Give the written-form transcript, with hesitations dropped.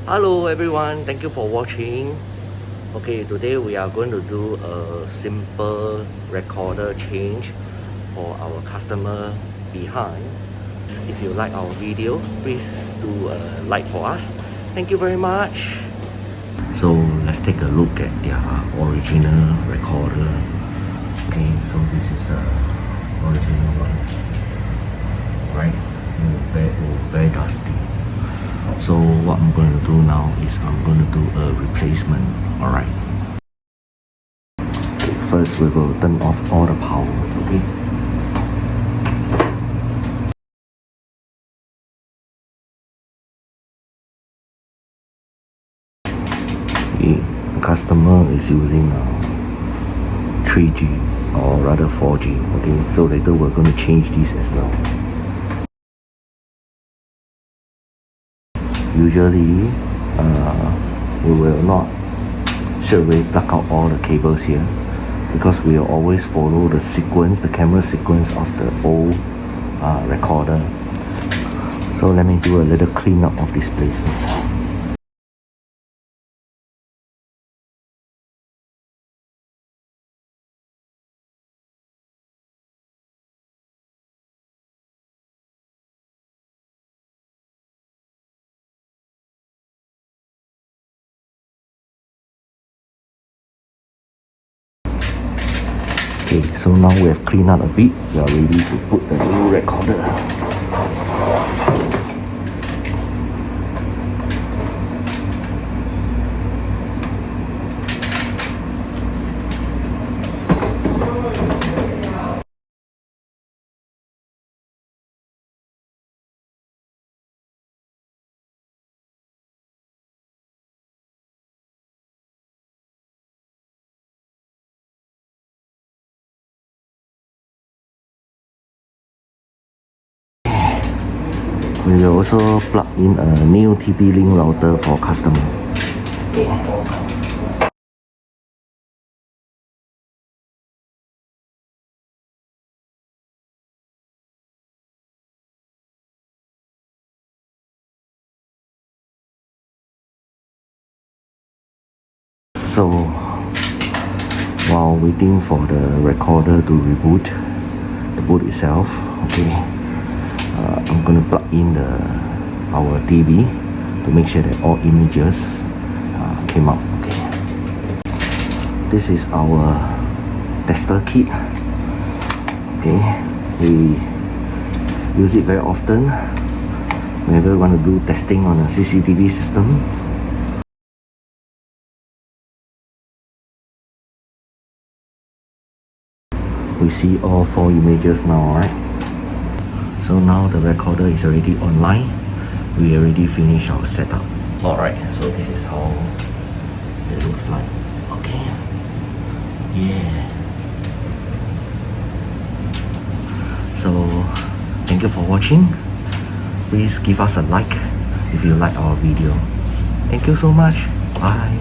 Hello everyone, thank you for watching. Okay, today we are going to do a simple recorder change for our customer behind. If you like our video, please do a like for us. Thank you very much. So let's take a look at their original recorder. Okay, so this is the original one, right? Very dusty. So what I'm going to do now is I'm going to do a replacement. Alright. Okay, first we will turn off all the powers. Okay. The customer is using 3G or rather 4G. Okay, so later we're going to change this as well. Usually we will not straight away plug out all the cables here because we will always follow the sequence, the camera sequence of the old recorder. So let me do a little cleanup of this place first. Okay, so now we have cleaned up a bit. We are ready to put the new recorder. We will also plug in a new TP-Link router for customer. So while waiting for the recorder to reboot, the boot itself, okay, I'm gonna plug in our TV to make sure that all images came out. Okay, this is our tester kit. Okay, we use it very often whenever we want to do testing on a CCTV system. We see all 4 images now, right? So now the recorder is already online. We already finished our setup. Alright, so this is how it looks like. Okay. Yeah. So thank you for watching. Please give us a like if you like our video. Thank you so much. Bye.